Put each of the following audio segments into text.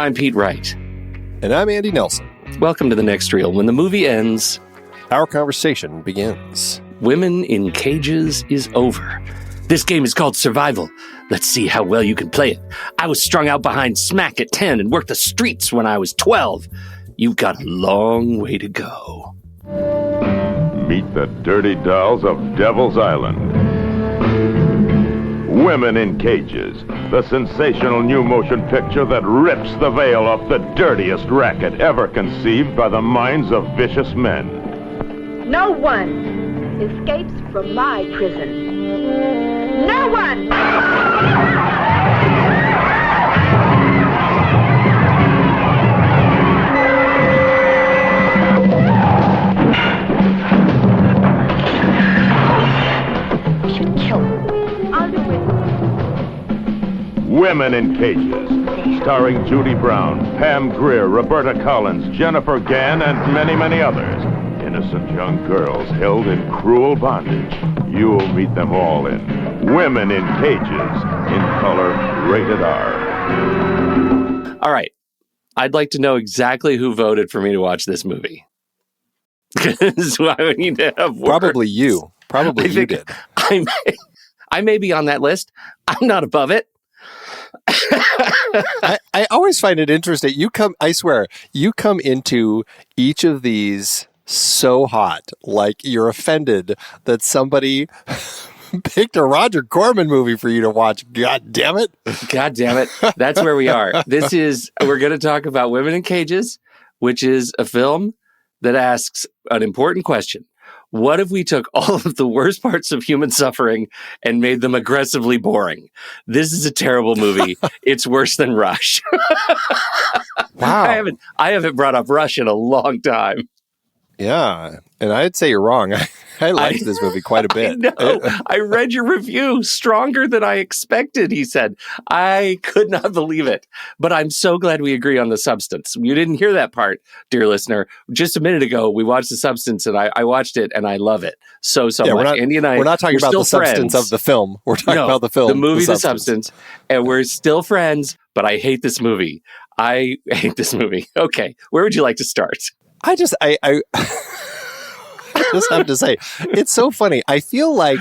I'm Pete Wright. And I'm Andy Nelson. Welcome to The Next Reel. When the movie ends, our conversation begins. Women in Cages is over. This game is called Survival. Let's see how well you can play it. I was strung out behind smack at 10 and worked the streets when I was 12. You've got a long way to go. Meet the dirty dolls of Devil's Island. Women in Cages, the sensational new motion picture that rips the veil off the dirtiest racket ever conceived by the minds of vicious men. No one escapes from my prison. No one! We should kill him. I'll do it. Women in Cages, starring Judy Brown, Pam Grier, Roberta Collins, Jennifer Gann, and many, many others. Innocent young girls held in cruel bondage. You'll meet them all in Women in Cages, in color, rated R. All right. I'd like to know exactly who voted for me to watch this movie. Because I need to have words. Probably you. Probably you did. I may be on that list. I'm not above it. I always find it interesting. I swear, you come into each of these so hot, like you're offended that somebody picked a Roger Corman movie for you to watch. God damn it. God damn it. That's where we are. We're going to talk about Women in Cages, which is a film that asks an important question. What if we took all of the worst parts of human suffering and made them aggressively boring? This is a terrible movie. It's worse than Rush. Wow. I haven't brought up Rush in a long time. Yeah, and I'd say you're wrong. I liked this movie quite a bit. I know. I read your review. Stronger than I expected, he said. I could not believe it. But I'm so glad we agree on the substance. You didn't hear that part, dear listener. Just a minute ago, we watched The Substance, and I watched it, and I love it so much. Andy and I, we're not talking about the substance of the film. We're talking about the film. The movie, The Substance. And we're still friends, but I hate this movie. I hate this movie. Okay, where would you like to start? I just have to say, it's so funny. I feel like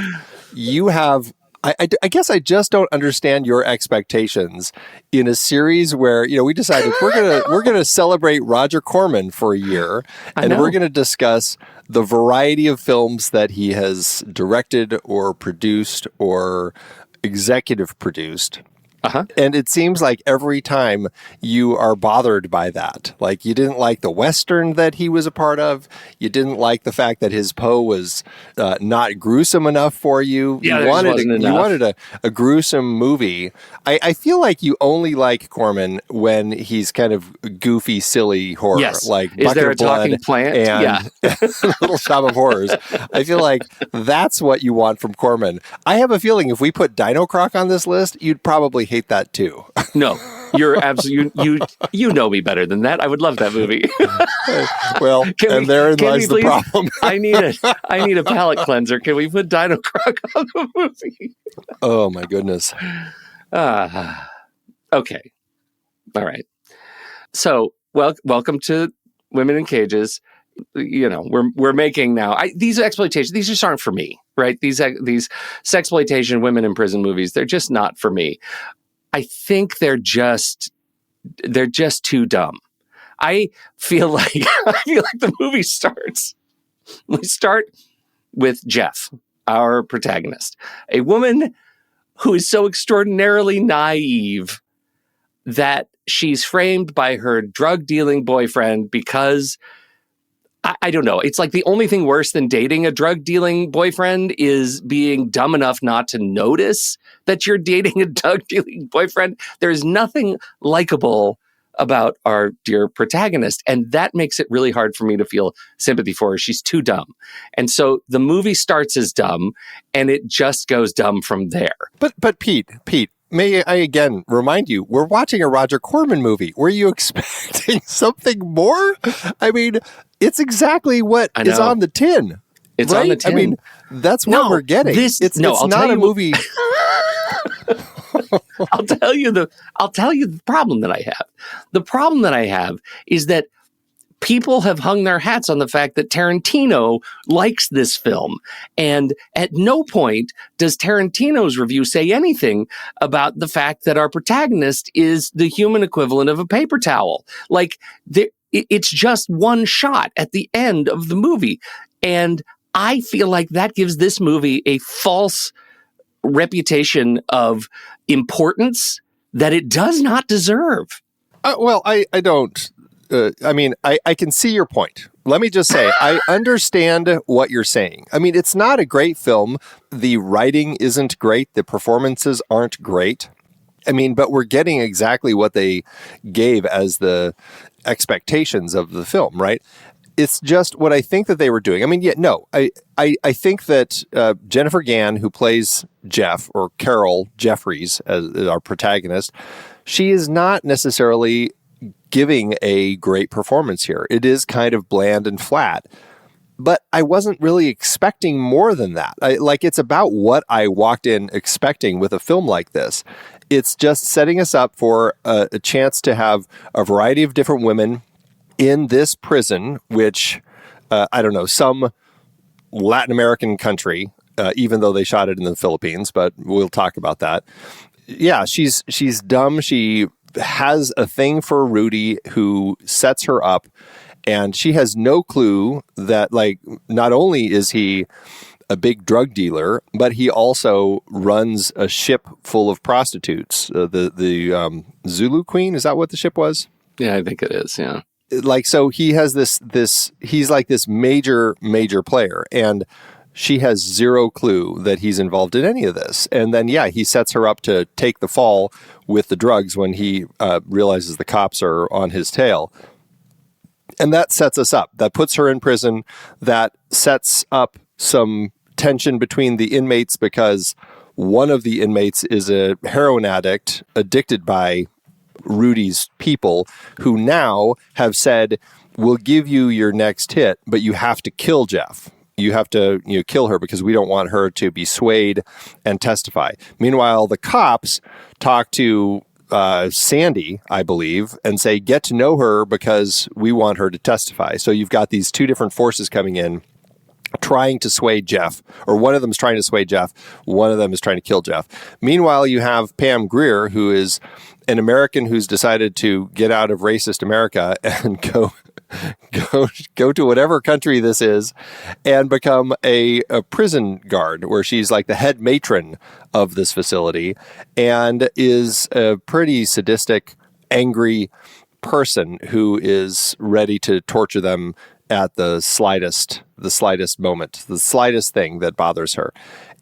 you have, I guess I just don't understand your expectations in a series where, we decided we're gonna celebrate Roger Corman for a year, and we're gonna discuss the variety of films that he has directed or produced or executive produced. Uh-huh. And it seems like every time you are bothered by that. Like, you didn't like the Western that he was a part of. You didn't like the fact that his Poe was not gruesome enough for you. Yeah, you wanted a gruesome movie. I feel like you only like Corman when he's kind of goofy, silly horror. Yes. Like Is Bucket there a of Blood talking plant? And Little Shop of Horrors. I feel like that's what you want from Corman. I have a feeling if we put Dino Croc on this list, you'd probably hate that too. No, you're absolutely you know me better than that. I would love that movie. Well, therein lies the problem. I need a palate cleanser. Can we put Dino Croc on the movie? Oh my goodness. Okay. All right. So, welcome to Women in Cages. We're making now. These exploitation. These just aren't for me, right? These sexploitation, women in prison movies. They're just not for me. I think they're just too dumb. I feel like the movie starts. We start with Jeff, our protagonist, a woman who is so extraordinarily naive that she's framed by her drug-dealing boyfriend because, I don't know, it's like the only thing worse than dating a drug-dealing boyfriend is being dumb enough not to notice that you're dating a drug-dealing boyfriend. There's nothing likable about our dear protagonist, and that makes it really hard for me to feel sympathy for her. She's too dumb. And so the movie starts as dumb, and it just goes dumb from there. But Pete, may I again remind you, we're watching a Roger Corman movie. Were you expecting something more? I mean, it's exactly what is on the tin. It's right? On the tin. I mean, that's what we're getting. It's not a movie. I'll tell you the problem that I have. The problem that I have is that people have hung their hats on the fact that Tarantino likes this film. And at no point does Tarantino's review say anything about the fact that our protagonist is the human equivalent of a paper towel. Like, it's just one shot at the end of the movie. And I feel like that gives this movie a false reputation of importance that it does not deserve. Well, I don't. I can see your point. Let me just say, I understand what you're saying. I mean, it's not a great film. The writing isn't great. The performances aren't great. I mean, but we're getting exactly what they gave as the expectations of the film, right? It's just what I think that they were doing. I mean, I think that Jennifer Gann, who plays Jeff, or Carol Jeffries as our protagonist, she is not necessarily giving a great performance here. It is kind of bland and flat. But I wasn't really expecting more than that. It's about what I walked in expecting with a film like this. It's just setting us up for a chance to have a variety of different women in this prison, which, some Latin American country, even though they shot it in the Philippines, but we'll talk about that. Yeah, she's dumb. She has a thing for Rudy, who sets her up, and she has no clue that, not only is he a big drug dealer, but he also runs a ship full of prostitutes. The Zulu Queen, is that what the ship was? Yeah, I think it is, yeah. So he has he's like this major player, and she has zero clue that he's involved in any of this. And then, he sets her up to take the fall with the drugs when he realizes the cops are on his tail. And that sets us up. That puts her in prison. That sets up some tension between the inmates, because one of the inmates is a heroin addict addicted by Rudy's people, who now have said, we'll give you your next hit, but you have to kill Jeff. You have to kill her because we don't want her to be swayed and testify. Meanwhile, the cops talk to Sandy, I believe, and say, get to know her because we want her to testify. So you've got these two different forces coming in, trying to sway Jeff, or one of them is trying to sway Jeff. One of them is trying to kill Jeff. Meanwhile, you have Pam Grier, who is an American who's decided to get out of racist America and go to whatever country this is and become a prison guard, where she's like the head matron of this facility and is a pretty sadistic, angry person who is ready to torture them at the slightest moment, the slightest thing that bothers her.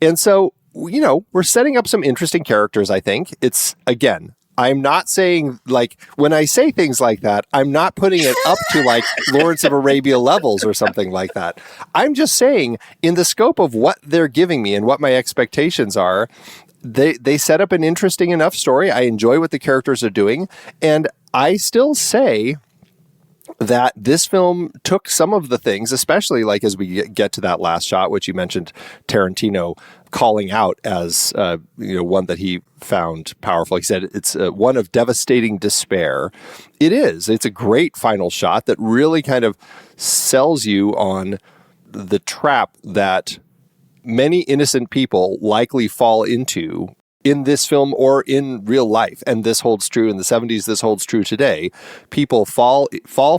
And so, we're setting up some interesting characters, I think. It's, again, I'm not saying, when I say things like that, I'm not putting it up to Lawrence of Arabia levels or something like that. I'm just saying, in the scope of what they're giving me and what my expectations are, they set up an interesting enough story. I enjoy what the characters are doing. And I still say that this film took some of the things, especially as we get to that last shot, which you mentioned Tarantino calling out as one that he found powerful. He said it's one of devastating despair. It is. It's a great final shot that really kind of sells you on the trap that many innocent people likely fall into in this film or in real life. And this holds true in the 70s. This holds true today. People fall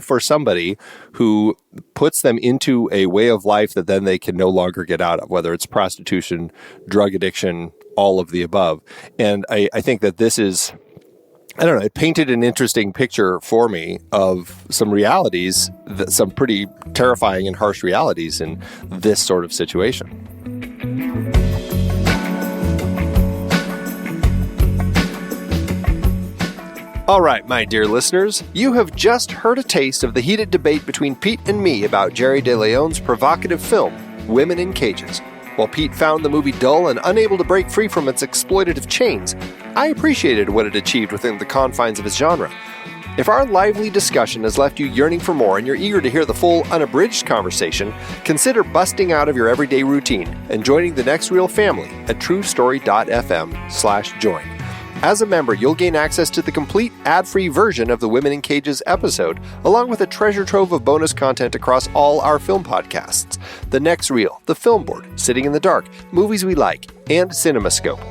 for somebody who puts them into a way of life that then they can no longer get out of, whether it's prostitution, drug addiction, all of the above. And I think that this is, I don't know, it painted an interesting picture for me of some realities, some pretty terrifying and harsh realities in this sort of situation. All right, my dear listeners, you have just heard a taste of the heated debate between Pete and me about Gerry de Leon's provocative film, Women in Cages. While Pete found the movie dull and unable to break free from its exploitative chains, I appreciated what it achieved within the confines of its genre. If our lively discussion has left you yearning for more and you're eager to hear the full, unabridged conversation, consider busting out of your everyday routine and joining the Next Reel family at truestory.fm/join. As a member, you'll gain access to the complete ad-free version of the Women in Cages episode, along with a treasure trove of bonus content across all our film podcasts. The Next Reel, The Film Board, Sitting in the Dark, Movies We Like, and CinemaScope.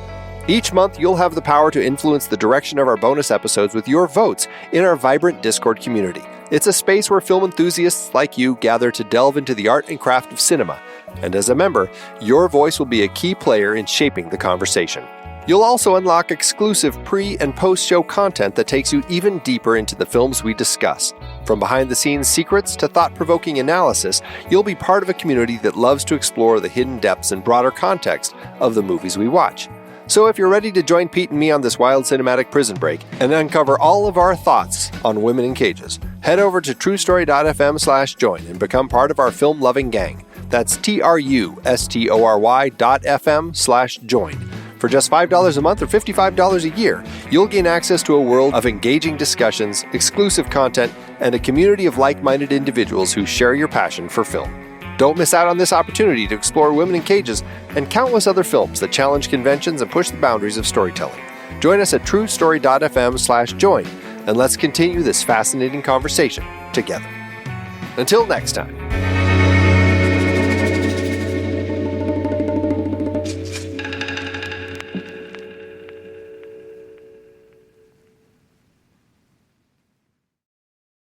Each month, you'll have the power to influence the direction of our bonus episodes with your votes in our vibrant Discord community. It's a space where film enthusiasts like you gather to delve into the art and craft of cinema. And as a member, your voice will be a key player in shaping the conversation. You'll also unlock exclusive pre- and post-show content that takes you even deeper into the films we discuss. From behind-the-scenes secrets to thought-provoking analysis, you'll be part of a community that loves to explore the hidden depths and broader context of the movies we watch. So if you're ready to join Pete and me on this wild cinematic prison break and uncover all of our thoughts on Women in Cages, head over to truestory.fm/join and become part of our film-loving gang. That's trustory.fm/join. For just $5 a month or $55 a year, you'll gain access to a world of engaging discussions, exclusive content, and a community of like-minded individuals who share your passion for film. Don't miss out on this opportunity to explore Women in Cages and countless other films that challenge conventions and push the boundaries of storytelling. Join us at truestory.fm/join, and let's continue this fascinating conversation together. Until next time.